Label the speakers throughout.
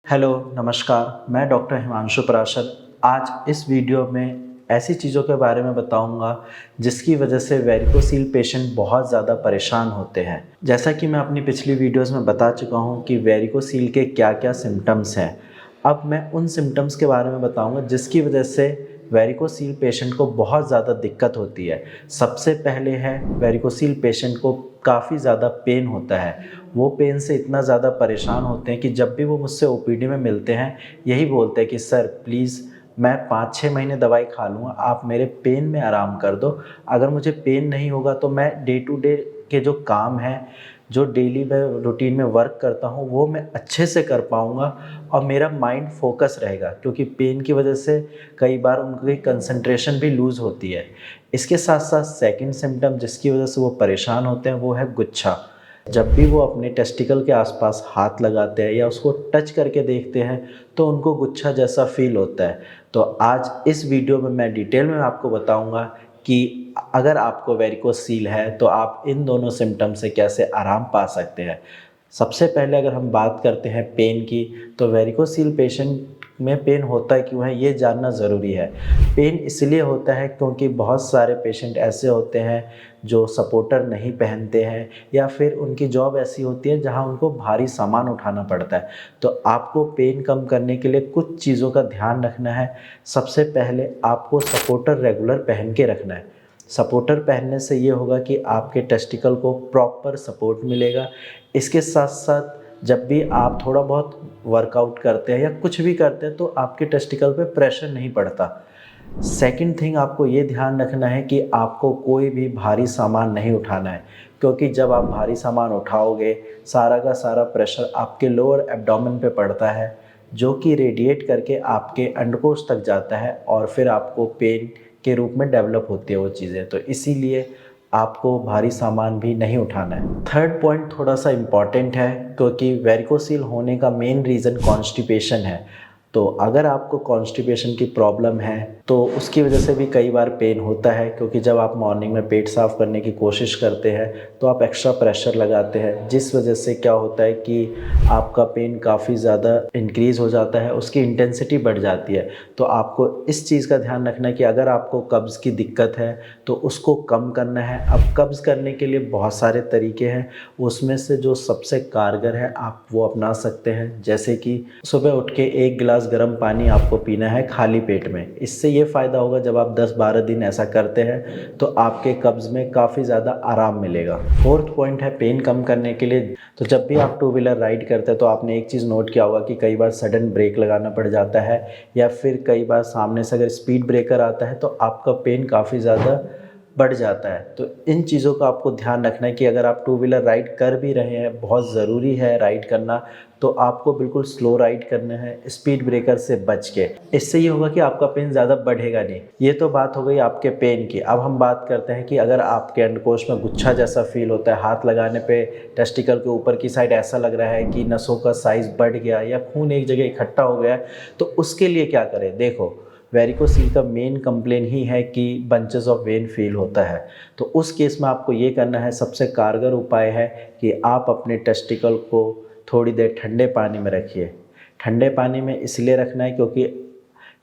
Speaker 1: Hello, नमस्कार। मैं doctor Himanshu Parashar आज इस वीडियो में ऐसी चीज़ों के बारे में बताऊंगा जिसकी वजह से वेरिकोसील पेशेंट बहुत ज़्यादा परेशान होते हैं। जैसा कि मैं अपनी पिछली वीडियोस में बता चुका हूं कि वेरिकोसील के क्या-क्या सिम्टम्स हैं। अब मैं उन सिम्टम्स के बारे में बताऊंगा जिसकी वजह से वेरिकोसील पेशेंट को बहुत ज़्यादा दिक्कत होती है। सबसे पहले है वेरिकोसील पेशेंट को काफ़ी ज़्यादा पेन होता है। वो पेन से इतना ज़्यादा परेशान होते हैं कि जब भी वो मुझसे ओपीडी में मिलते हैं यही बोलते हैं कि सर प्लीज़ मैं 5-6 महीने दवाई खा लूँगा, आप मेरे पेन में आराम कर दो। अगर मुझे पेन नहीं होगा तो मैं डे टू डे के जो काम हैं, जो डेली मैं रूटीन में वर्क करता हूँ वो मैं अच्छे से कर पाऊँगा और मेरा माइंड फोकस रहेगा, क्योंकि पेन की वजह से कई बार उनकी कंसंट्रेशन भी लूज़ होती है। इसके साथ-साथ सेकंड सिम्पटम जिसकी वजह से वो परेशान होते हैं वो है गुच्छा। जब भी वो अपने टेस्टिकल के आसपास हाथ लगाते हैं या उसको टच करके देखते हैं तो उनको गुच्छा जैसा फ़ील होता है। तो आज इस वीडियो में मैं डिटेल में आपको बताऊंगा कि अगर आपको वेरिकोसील है तो आप इन दोनों सिम्पटम से कैसे आराम पा सकते हैं। सबसे पहले अगर हम बात करते हैं पेन की, तो वेरिकोसील पेशेंट में पेन होता क्यों है ये जानना ज़रूरी है। पेन इसलिए होता है क्योंकि बहुत सारे पेशेंट ऐसे होते हैं जो सपोर्टर नहीं पहनते हैं या फिर उनकी जॉब ऐसी होती है जहां उनको भारी सामान उठाना पड़ता है। तो आपको पेन कम करने के लिए कुछ चीज़ों का ध्यान रखना है। सबसे पहले आपको सपोर्टर रेगुलर पहन के रखना है। सपोर्टर पहनने से ये होगा कि आपके टेस्टिकल को प्रॉपर सपोर्ट मिलेगा। इसके साथ-साथ जब भी आप थोड़ा बहुत वर्कआउट करते हैं या कुछ भी करते हैं तो आपके टेस्टिकल पे प्रेशर नहीं पड़ता। सेकंड थिंग आपको ये ध्यान रखना है कि आपको कोई भी भारी सामान नहीं उठाना है, क्योंकि जब आप भारी सामान उठाओगे सारा का सारा प्रेशर आपके लोअर एब्डोमेन पे पड़ता है, जो कि रेडिएट करके आपके अंडकोश तक जाता है और फिर आपको पेन के रूप में डेवलप होती है वो चीज़ें। तो इसीलिए आपको भारी सामान भी नहीं उठाना है। थर्ड पॉइंट थोड़ा सा इम्पॉर्टेंट है, क्योंकि वेरिकोसील होने का मेन रीज़न कॉन्स्टिपेशन है। तो अगर आपको कॉन्स्टिपेशन की प्रॉब्लम है तो उसकी वजह से भी कई बार पेन होता है, क्योंकि जब आप मॉर्निंग में पेट साफ़ करने की कोशिश करते हैं तो आप एक्स्ट्रा प्रेशर लगाते हैं, जिस वजह से क्या होता है कि आपका पेन काफ़ी ज़्यादा इंक्रीज़ हो जाता है, उसकी इंटेंसिटी बढ़ जाती है। तो आपको इस चीज़ का ध्यान रखना है कि अगर आपको कब्ज़ की दिक्कत है तो उसको कम करना है। अब कब्ज़ करने के लिए बहुत सारे तरीके हैं, उसमें से जो सबसे कारगर है आप वो अपना सकते हैं। जैसे कि सुबह उठ के 1 गिलास गर्म पानी आपको पीना है खाली पेट में। इससे ये फ़ायदा होगा, जब आप 10-12 दिन ऐसा करते हैं तो आपके कब्ज़ में काफ़ी ज़्यादा आराम मिलेगा। फोर्थ पॉइंट है पेन कम करने के लिए, तो जब भी आप टू व्हीलर राइड करते हैं तो आपने एक चीज़ नोट किया होगा कि कई बार सडन ब्रेक लगाना पड़ जाता है, या फिर कई बार सामने से अगर स्पीड ब्रेकर आता है तो आपका पेन काफ़ी ज़्यादा बढ़ जाता है। तो इन चीज़ों का आपको ध्यान रखना है कि अगर आप टू व्हीलर राइड कर भी रहे हैं, बहुत ज़रूरी है राइड करना, तो आपको बिल्कुल स्लो राइड करना है, स्पीड ब्रेकर से बच के। इससे ये होगा कि आपका पेन ज़्यादा बढ़ेगा नहीं। ये तो बात हो गई आपके पेन की। अब हम बात करते हैं कि अगर आपके अंडकोश में गुच्छा जैसा फील होता है, हाथ लगाने पे टेस्टिकल के ऊपर की साइड ऐसा लग रहा है कि नसों का साइज़ बढ़ गया या खून एक जगह इकट्ठा हो गया है, तो उसके लिए क्या करें? देखो, वेरिकोसील का मेन कंप्लेन ही है कि बंचेस ऑफ वेन फील होता है। तो उस केस में आपको ये करना है, सबसे कारगर उपाय है कि आप अपने टेस्टिकल को थोड़ी देर ठंडे पानी में रखिए। ठंडे पानी में इसलिए रखना है क्योंकि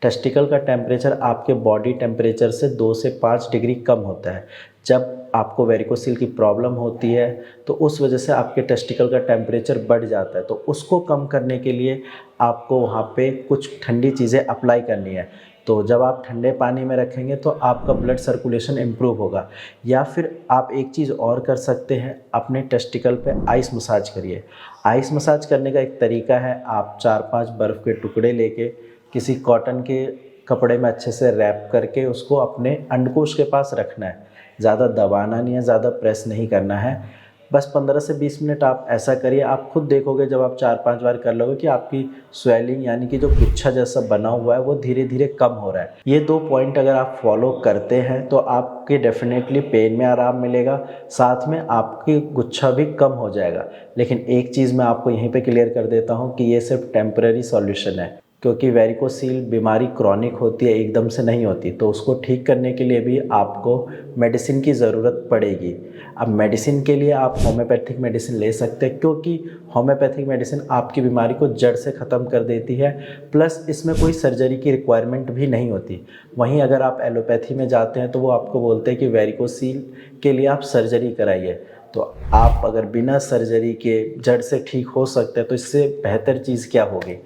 Speaker 1: टेस्टिकल का टेम्परेचर आपके बॉडी टेम्परेचर से 2 से 5 डिग्री कम होता है। जब आपको वेरिकोसील की प्रॉब्लम होती है तो उस वजह से आपके टेस्टिकल का टेम्परेचर बढ़ जाता है। तो उसको कम करने के लिए आपको वहाँ पे कुछ ठंडी चीज़ें अप्लाई करनी है। तो जब आप ठंडे पानी में रखेंगे तो आपका ब्लड सर्कुलेशन इम्प्रूव होगा। या फिर आप एक चीज़ और कर सकते हैं, अपने टेस्टिकल पे आइस मसाज करिए। आइस मसाज करने का एक तरीका है, आप 4-5 बर्फ़ के टुकड़े लेके किसी कॉटन के कपड़े में अच्छे से रैप करके उसको अपने अंडकोश के पास रखना है। ज़्यादा दबाना नहीं है, ज़्यादा प्रेस नहीं करना है। बस 15 से 20 मिनट आप ऐसा करिए। आप खुद देखोगे जब आप 4-5 बार कर लोगे कि आपकी स्वेलिंग यानी कि जो गुच्छा जैसा बना हुआ है वो धीरे धीरे कम हो रहा है। ये 2 पॉइंट अगर आप फॉलो करते हैं तो आपके डेफिनेटली पेन में आराम मिलेगा, साथ में आपकी गुच्छा भी कम हो जाएगा। लेकिन एक चीज़ मैं आपको यहीं पे क्लियर कर देता हूँ कि ये सिर्फ टेम्पररी सॉल्यूशन है। क्योंकि वेरिकोसील बीमारी क्रॉनिक होती है, एकदम से नहीं होती, तो उसको ठीक करने के लिए भी आपको मेडिसिन की ज़रूरत पड़ेगी। अब मेडिसिन के लिए आप होम्योपैथिक मेडिसिन ले सकते हैं, क्योंकि होम्योपैथिक मेडिसिन आपकी बीमारी को जड़ से ख़त्म कर देती है, प्लस इसमें कोई सर्जरी की रिक्वायरमेंट भी नहीं होती। वहीं अगर आप एलोपैथी में जाते हैं तो वो आपको बोलते हैं कि वेरिकोसील के लिए आप सर्जरी कराइए। तो आप अगर बिना सर्जरी के जड़ से ठीक हो सकते हैं तो इससे बेहतर चीज़ क्या होगी।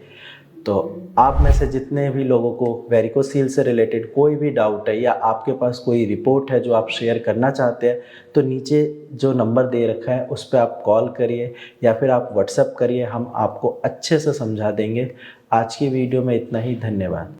Speaker 1: तो आप में से जितने भी लोगों को वेरिकोसील से रिलेटेड कोई भी डाउट है या आपके पास कोई रिपोर्ट है जो आप शेयर करना चाहते हैं, तो नीचे जो नंबर दे रखा है उस पे आप कॉल करिए या फिर आप व्हाट्सएप करिए, हम आपको अच्छे से समझा देंगे। आज की वीडियो में इतना ही, धन्यवाद।